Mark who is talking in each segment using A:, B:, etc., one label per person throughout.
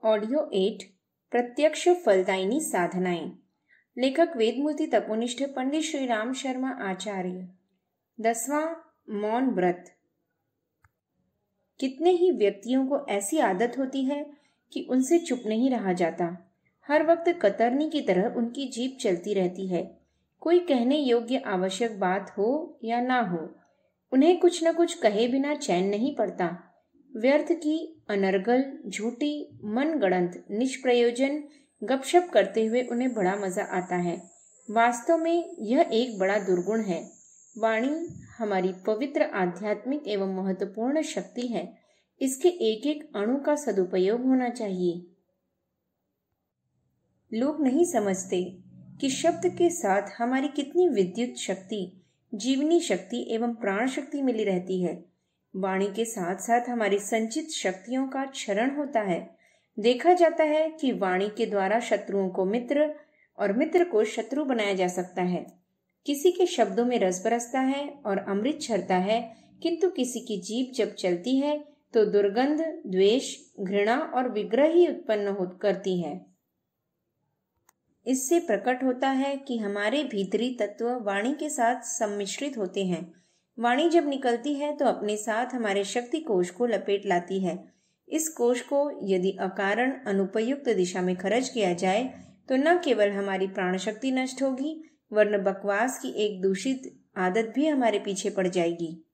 A: Audio 8 प्रत्यक्ष फलदायिनी साधनाएं। लेखक वेदमूर्ति तपोनिष्ठ पंडित श्री राम शर्मा आचार्य। 10वां मौन व्रत। कितने ही व्यक्तियों को ऐसी आदत होती है कि उनसे चुप नहीं रहा जाता। हर वक्त कतरनी की तरह उनकी जीभ चलती रहती है। कोई कहने योग्य आवश्यक बात हो या ना हो, उन्हें कुछ न कुछ कहे बिना चैन नहीं पड़ता। व्यर्थ की अनर्गल, झूठी, मनगढ़ंत, निष्प्रयोजन गपशप करते हुए उन्हें बड़ा मजा आता है। वास्तव में यह एक बड़ा दुर्गुण है। वाणी हमारी पवित्र, आध्यात्मिक एवं महत्वपूर्ण शक्ति है। इसके एक एक अणु का सदुपयोग होना चाहिए। लोग नहीं समझते कि शब्द के साथ हमारी कितनी विद्युत शक्ति, जीवनी शक्ति एवं प्राण शक्ति मिली रहती है। वाणी के साथ साथ हमारी संचित शक्तियों का क्षरण होता है। देखा जाता है कि वाणी के द्वारा शत्रुओं को मित्र और मित्र को शत्रु बनाया जा सकता है। किसी के शब्दों में रस बरसता है और अमृत झरता है, किंतु किसी की जीभ जब चलती है तो दुर्गंध, द्वेष, घृणा और विग्रह ही उत्पन्न करती है। इससे प्रकट होता है कि हमारे भीतरी तत्व वाणी के साथ सम्मिश्रित होते हैं। वाणी जब निकलती है तो अपने साथ हमारे शक्ति कोश को लपेट लाती है। इस कोश को यदि अकारण अनुपयुक्त दिशा में खर्च किया जाए तो न केवल हमारी प्राण शक्ति नष्ट होगी, वरन बकवास की एक दूषित आदत भी हमारे पीछे पड़ जाएगी।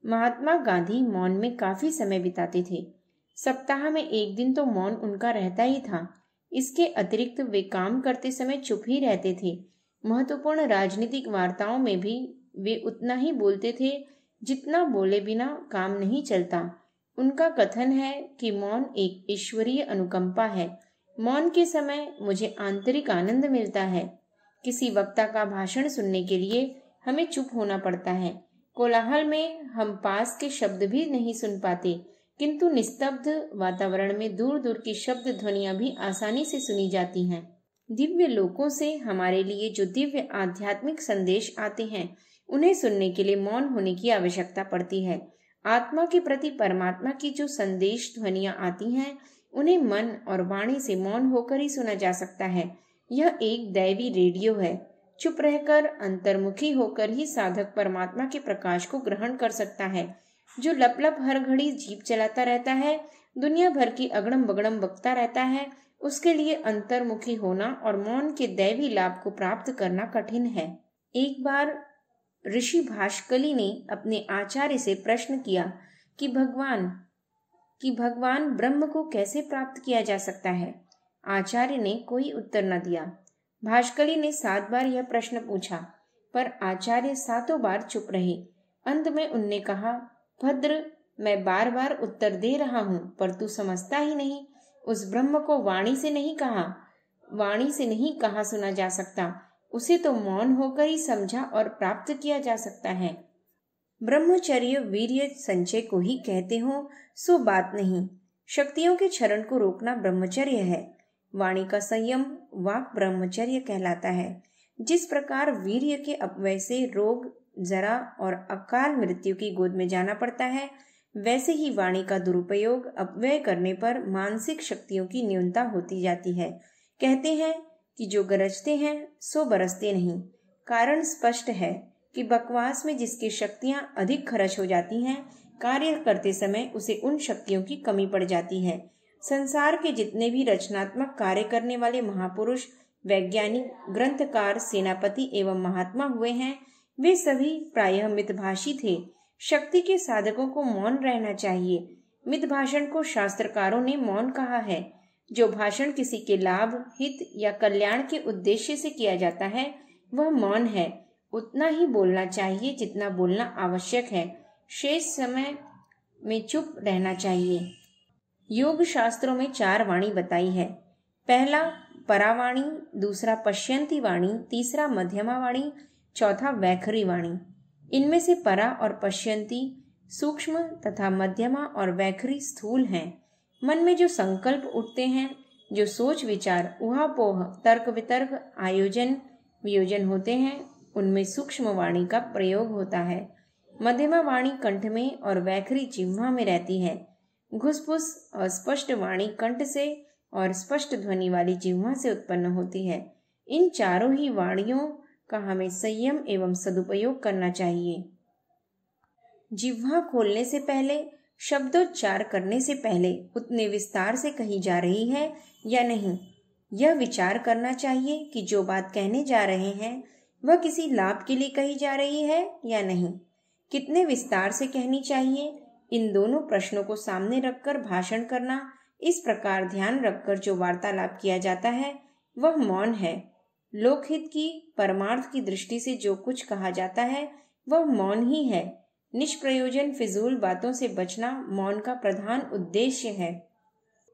A: महात्मा गांधी मौन में काफी समय बिताते थे। सप्ताह में एक दिन तो मौन उनका रहता ही था। इसके अतिरिक्त वे काम करते समय चुप ही रहते थे। महत्वपूर्ण राजनीतिक वार्ताओं में भी वे उतना ही बोलते थे जितना बोले बिना काम नहीं चलता। उनका कथन है कि मौन एक ईश्वरीय अनुकंपा है। मौन के समय मुझे आंतरिक आनंद मिलता है। किसी वक्ता का भाषण सुनने के लिए हमें चुप होना पड़ता है। कोलाहल में हम पास के शब्द भी नहीं सुन पाते, किंतु निस्तब्ध वातावरण में दूर दूर की शब्द ध्वनियां भी आसानी से सुनी जाती हैं। दिव्य लोकों से हमारे लिए जो दिव्य आध्यात्मिक संदेश आते हैं, उन्हें सुनने के लिए मौन होने की आवश्यकता पड़ती है। आत्मा के प्रति परमात्मा की जो संदेश ध्वनियां आती हैं, उन्हें मन और वाणी से मौन होकर ही सुना जा सकता है। यह एक दैवी रेडियो है। चुप रहकर, अंतर्मुखी होकर ही साधक परमात्मा के प्रकाश को ग्रहण कर सकता है। जो लप लप हर घड़ी जीभ चलाता रहता है, दुनिया भर की अगड़म बगड़म बकता रहता है, उसके लिए अंतर्मुखी होना और मौन के दैवी लाभ को प्राप्त करना कठिन है। एक बार ऋषि भाष्कली ने अपने आचार्य से प्रश्न किया कि भगवान ब्रह्म को कैसे प्राप्त किया जा सकता है। आचार्य ने कोई उत्तर न दिया। भाष्कली ने 7 बार यह प्रश्न पूछा, पर आचार्य 7 बार चुप रहे। अंत में उनने कहा, भद्र, मैं बार बार उत्तर दे रहा हूँ, पर तू समझता ही नहीं। उस ब्रह्म को वाणी से नहीं कहा सुना जा सकता, उसे तो मौन होकर ही समझा और प्राप्त किया जा सकता है। ब्रह्मचर्य वीर्य संचय को ही कहते हो सो बात नहीं। शक्तियों के क्षरण को रोकना ब्रह्मचर्य है। वाणी का संयम वाक ब्रह्मचर्य कहलाता है। जिस प्रकार वीर्य के अपव्यय से रोग, जरा और अकाल मृत्यु की गोद में जाना पड़ता है, वैसे ही वाणी का दुरुपयोग, अपव्यय करने पर मानसिक शक्तियों की न्यूनता होती जाती है। कहते हैं कि जो गरजते हैं सो बरसते नहीं। कारण स्पष्ट है कि बकवास में जिसकी शक्तियां अधिक खर्च हो जाती हैं, कार्य करते समय उसे उन शक्तियों की कमी पड़ जाती है। संसार के जितने भी रचनात्मक कार्य करने वाले महापुरुष, वैज्ञानिक, ग्रंथकार, सेनापति एवं महात्मा हुए हैं, वे सभी प्रायः मितभाषी थे। शक्ति के साधकों को मौन रहना चाहिए। मितभाषण को शास्त्रकारों ने मौन कहा है। जो भाषण किसी के लाभ, हित या कल्याण के उद्देश्य से किया जाता है, वह मौन है। उतना ही बोलना चाहिए जितना बोलना आवश्यक है। शेष समय में चुप रहना चाहिए। योग शास्त्रों में 4 वाणी बताई है। पहला परावाणी, दूसरा पश्यंती वाणी, तीसरा मध्यमा वाणी, चौथा वैखरी वाणी। इनमें से परा और पश्यंती सूक्ष्म तथा मध्यमा और वैखरी स्थूल हैं। मन में जो संकल्प उठते हैं, जो सोच विचार, ऊहापोह, तर्क वितर्क, आयोजन वियोजन होते हैं, उनमें सूक्ष्म वाणी का प्रयोग होता है। मध्यमा वाणी कंठ में और वैखरी जिह्वा में रहती है। घुसपुस अस्पष्ट वाणी कंठ से और स्पष्ट ध्वनि वाली जिह्वा से उत्पन्न होती है। इन चारों ही वाणियों का हमें संयम एवं सदुपयोग करना चाहिए। जिह्वा खोलने से पहले, शब्दोच्चार करने से पहले उतने विस्तार से कही जा रही है या नहीं, यह विचार करना चाहिए कि जो बात कहने जा रहे हैं वह किसी लाभ के लिए कही जा रही है या नहीं, कितने विस्तार से कहनी चाहिए। इन दोनों प्रश्नों को सामने रखकर भाषण करना, इस प्रकार ध्यान रखकर जो वार्तालाप किया जाता है वह मौन है। लोकहित की, परमार्थ की दृष्टि से जो कुछ कहा जाता है वह मौन ही है। निष्प्रयोजन फिजूल बातों से बचना मौन का प्रधान उद्देश्य है।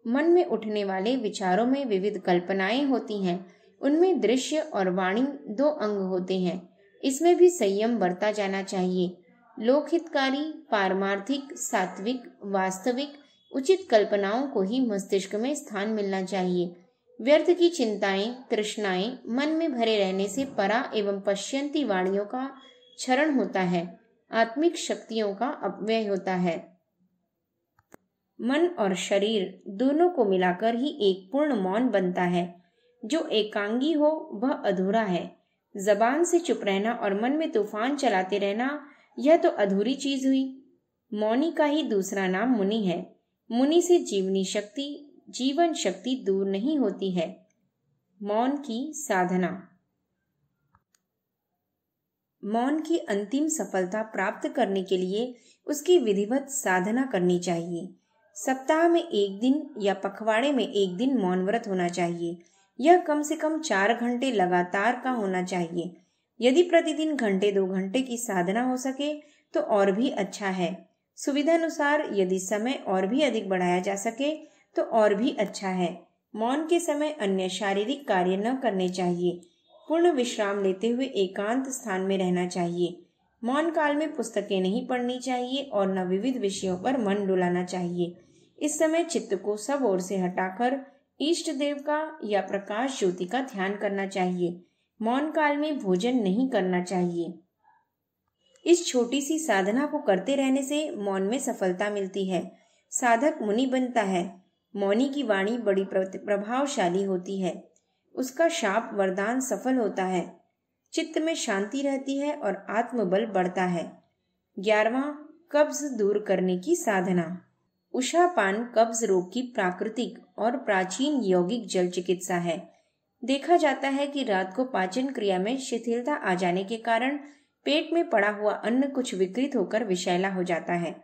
A: मन में उठने वाले विचारों में विविध कल्पनाएं होती हैं। उनमें दृश्य और वाणी दो अंग होते हैं। इसमें भी संयम बरता जाना चाहिए। लोकहितकारी, पारमार्थिक, सात्विक, वास्तविक, उचित कल्पनाओं को ही मस्तिष्क में स्थान मिलना चाहिए। व्यर्थ की चिंताएं, तृष्णाएं मन में भरे रहने से परा एवं पश्यंती वाणियों का क्षरण होता है, आत्मिक शक्तियों का अपव्यय होता है। मन और शरीर दोनों को मिलाकर ही एक पूर्ण मौन बनता है। जो एकांगी हो वह अधूरा है। जबान से चुप रहना और मन में तूफान चलाते रहना, यह तो अधूरी चीज हुई। मौनी का ही दूसरा नाम मुनि है। मुनि से जीवनी शक्ति, जीवन शक्ति दूर नहीं होती है। मौन की साधना। मौन की अंतिम सफलता प्राप्त करने के लिए उसकी विधिवत साधना करनी चाहिए। सप्ताह में एक दिन या पखवाड़े में एक दिन मौन व्रत होना चाहिए। यह कम से कम 4 घंटे लगातार का होना चाहिए। यदि प्रतिदिन घंटे 2 घंटे की साधना हो सके तो और भी अच्छा है। सुविधानुसार यदि समय और भी अधिक बढ़ाया जा सके तो और भी अच्छा है। मौन के समय अन्य शारीरिक कार्य न करने चाहिए। पूर्ण विश्राम लेते हुए एकांत स्थान में रहना चाहिए। मौन काल में पुस्तकें नहीं पढ़नी चाहिए और न विविध विषयों पर मन डुलाना चाहिए। इस समय चित्त को सब ओर से हटाकर इष्ट देव का या प्रकाश ज्योति का ध्यान करना चाहिए। मौन काल में भोजन नहीं करना चाहिए। इस छोटी सी साधना को करते रहने से मौन में सफलता मिलती है। साधक मुनि बनता है। मौनी की वाणी बड़ी प्रभावशाली होती है। उसका शाप वरदान सफल होता है। चित्त में शांति रहती है और आत्मबल बढ़ता है। 11वां, कब्ज दूर करने की साधना। उषापान कब्ज रोग की प्राकृतिक और प्राचीन यौगिक जल चिकित्सा है। देखा जाता है कि रात को पाचन क्रिया में शिथिलता आ जाने के कारण पेट में पड़ा हुआ अन्न कुछ विकृत होकर विषैला हो जाता है।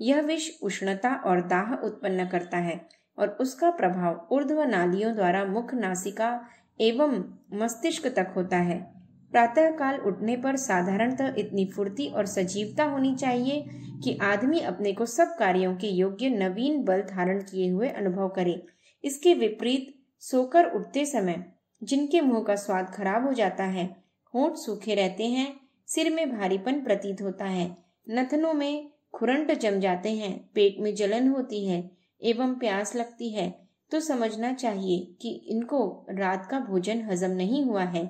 A: यह विष उष्णता और दाह उत्पन्न करता है और उसका प्रभाव ऊर्ध्व नालियों द्वारा मुख, नासिका एवं मस्तिष्क तक होता है। प्रातः काल उठने पर साधारणतः इतनी फुर्ती और सजीवता होनी चाहिए कि आदमी अपने को सब कार्यों के योग्य नवीन बल धारण किए हुए अनुभव करे। इसके विपरीत सोकर उठते समय जिनके मुंह का स्वाद खराब हो जाता है, होंठ सूखे रहते हैं, सिर में भारीपन प्रतीत होता है, नथनों में खुरंट जम जाते हैं, पेट में जलन होती है एवं प्यास लगती है, तो समझना चाहिए कि इनको रात का भोजन हजम नहीं हुआ है।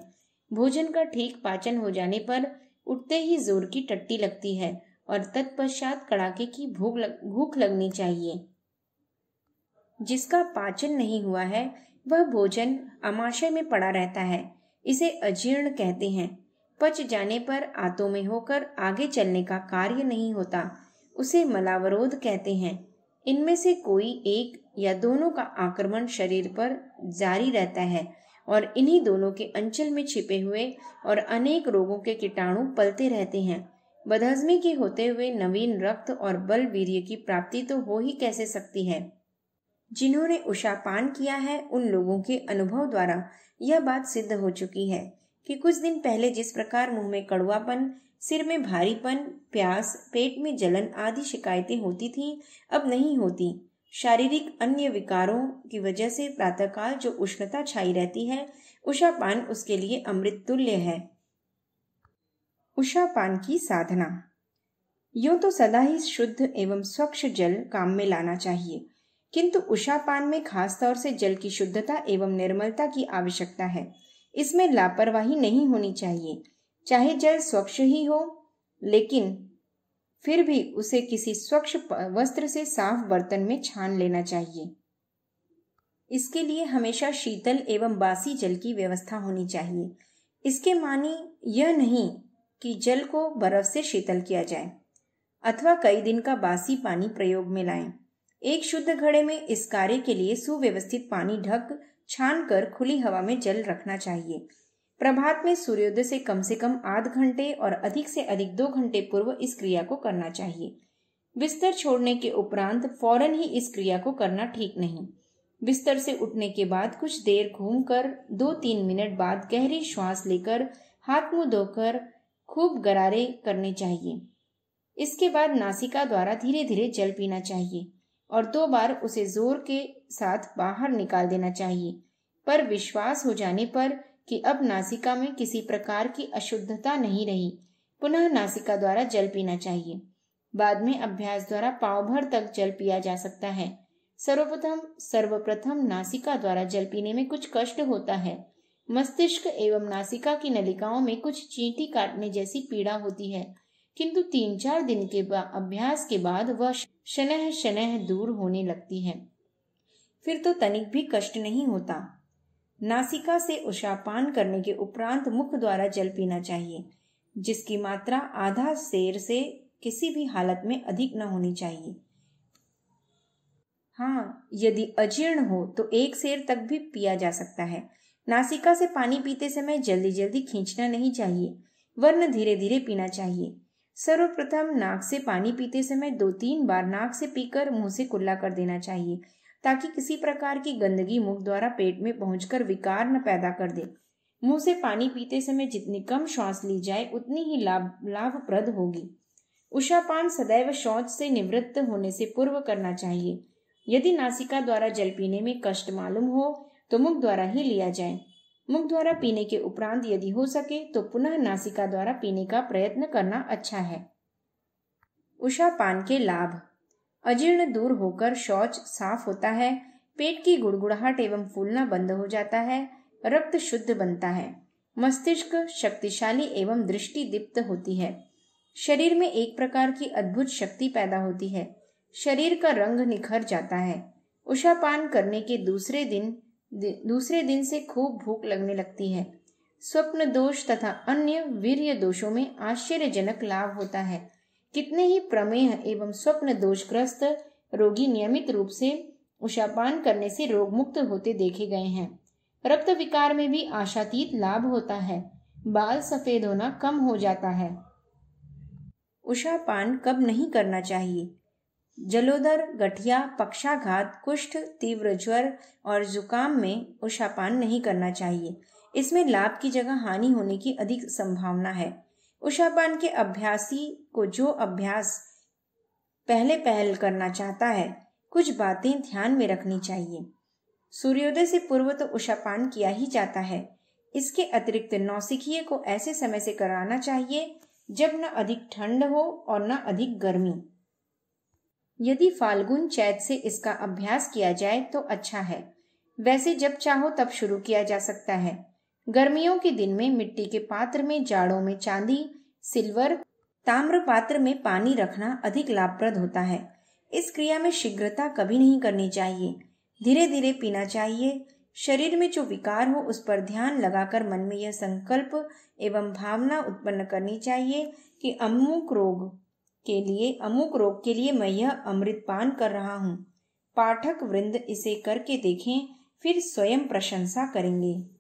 A: भोजन का ठीक पाचन हो जाने पर उठते ही जोर की टट्टी लगती है और तत्पश्चात कड़ाके की भूख लगनी चाहिए। जिसका पाचन नहीं हुआ है वह भोजन आमाशय में पड़ा रहता है। इसे अजीर्ण कहते हैं। पच जाने पर आंतों में होकर आगे चलने का कार्य नहीं होता। उसे मलावरोध कहते हैं। इनमें से कोई एक या दोनों का आक्रमण शरीर पर जारी रहता है और इन्हीं दोनों के अंचल में छिपे हुए और अनेक रोगों के कीटाणु पलते रहते हैं। बदहजमी के होते हुए नवीन रक्त और बल वीर्य की प्राप्ति तो हो ही कैसे सकती है। जिन्होंने उषापान किया है उन लोगों के अनुभव द्वारा यह बात सिद्ध हो चुकी है कि कुछ दिन पहले जिस प्रकार मुंह में कड़वापन, सिर में भारीपन, प्यास, पेट में जलन आदि शिकायतें होती थीं, अब नहीं होती। शारीरिक अन्य विकारों की वजह से प्रातःकाल जो उष्णता छाई रहती है, उषापान उसके लिए अमृत तुल्य है। उषापान की साधना। यूं तो सदा ही शुद्ध एवं स्वच्छ जल काम में लाना चाहिए, किंतु उषापान में खास तौर से जल की शुद्धता एवं निर्मलता की आवश्यकता है। इसमें लापरवाही नहीं होनी चाहिए। चाहे जल स्वच्छ ही हो, लेकिन फिर भी उसे किसी स्वच्छ वस्त्र से साफ बर्तन में छान लेना चाहिए। इसके लिए हमेशा शीतल एवं बासी जल की व्यवस्था होनी चाहिए। इसके मानी यह नहीं कि जल को बर्फ से शीतल किया जाए अथवा कई दिन का बासी पानी प्रयोग में लाएं। एक शुद्ध घड़े में इस कार्य के लिए सुव्यवस्थित पानी ढक छान कर खुली हवा में जल रखना चाहिए। प्रभात में सूर्योदय से कम आध घंटे और अधिक से अधिक 2 घंटे पूर्व इस क्रिया को करना चाहिए। बिस्तर छोड़ने के उपरांत फौरन ही इस क्रिया को करना ठीक नहीं। बिस्तर से उठने के बाद कुछ देर घूमकर 2-3 मिनट बाद गहरी श्वास लेकर हाथ मुंह धोकर खूब गरारे करने चाहिए। इसके बाद नासिका द्वारा धीरे धीरे जल पीना चाहिए और 2 बार उसे जोर के साथ बाहर निकाल देना चाहिए। पर विश्वास हो जाने पर कि अब नासिका में किसी प्रकार की अशुद्धता नहीं रही, पुनः नासिका द्वारा जल पीना चाहिए। बाद में अभ्यास द्वारा पाँव भर तक जल पिया जा सकता है। सर्वप्रथम नासिका द्वारा जल पीने में कुछ कष्ट होता है। मस्तिष्क एवं नासिका की नलिकाओं में कुछ चींटी काटने जैसी पीड़ा होती है, किंतु 3-4 दिन के अभ्यास के बाद वह शनह शनह दूर होने लगती है। फिर तो तनिक भी कष्ट नहीं होता। नासिका से उषापान करने के उपरांत मुख द्वारा जल पीना चाहिए, जिसकी मात्रा आधा सेर से किसी भी हालत में अधिक न होनी चाहिए। हाँ, यदि अजीर्ण हो तो 1 सेर तक भी पिया जा सकता है। नासिका से पानी पीते समय जल्दी जल्दी खींचना नहीं चाहिए, वरन धीरे धीरे पीना चाहिए। सर्वप्रथम नाक से पानी पीते समय 2-3 बार नाक से पीकर मुंह से कुल्ला कर देना चाहिए, ताकि किसी प्रकार की गंदगी मुख द्वारा पेट में पहुंचकर विकार न पैदा कर दे। मुंह से पानी पीते समय जितनी कम श्वास ली जाए उतनी ही लाभप्रद होगी। उषापान सदैव शौच से निवृत्त होने से पूर्व करना चाहिए। यदि नासिका द्वारा जल पीने में कष्ट मालूम हो तो मुख द्वारा ही लिया जाए। मुख द्वारा पीने के उपरांत यदि हो सके तो पुनः नासिका द्वारा पीने का प्रयत्न करना अच्छा है। उषापान के लाभ। अजीर्ण दूर होकर शौच साफ होता है, पेट की गुड़गुड़ाहट एवं फूलना बंद हो जाता है, रक्त शुद्ध बनता है, मस्तिष्क शक्तिशाली एवं दृष्टि दीप्त होती है, शरीर में एक प्रकार की अद्भुत शक्ति पैदा होती है, शरीर का रंग निखर जाता है। उषापान करने के दूसरे दिन से खूब भूख लगने लगती है। स्वप्न दोष तथा अन्य वीर्य दोषों में आश्चर्यजनक लाभ होता है। कितने ही प्रमेह एवं स्वप्न दोषग्रस्त रोगी नियमित रूप से उषापान करने से रोग मुक्त होते देखे गए हैं। रक्त विकार में भी आशातीत लाभ होता है, बाल सफेद होना कम हो जाता है। उषापान कब नहीं करना चाहिए? जलोदर, गठिया, पक्षाघात, कुष्ठ, तीव्र ज्वर और जुकाम में उषापान नहीं करना चाहिए। इसमें लाभ की जगह हानि होने की अधिक संभावना है। उषापान के अभ्यासी को जो अभ्यास पहल करना चाहता है, कुछ बातें ध्यान में रखनी चाहिए। सूर्योदय से पूर्व तो उषापान किया ही जाता है। इसके अतिरिक्त नौसिखिए को ऐसे समय से कराना चाहिए जब न अधिक ठंड हो और न अधिक गर्मी। यदि फाल्गुन चैत से इसका अभ्यास किया जाए तो अच्छा है। वैसे जब चाहो तब शुरू किया जा सकता है। गर्मियों के दिन में मिट्टी के पात्र में, जाड़ों में चांदी, सिल्वर, ताम्र पात्र में पानी रखना अधिक लाभप्रद होता है। इस क्रिया में शीघ्रता कभी नहीं करनी चाहिए, धीरे धीरे पीना चाहिए। शरीर में जो विकार हो उस पर ध्यान लगाकर मन में यह संकल्प एवं भावना उत्पन्न करनी चाहिए कि अमुक रोग के लिए मैं यह अमृत पान कर रहा हूँ। पाठक वृंद इसे करके देखें, फिर स्वयं प्रशंसा करेंगे।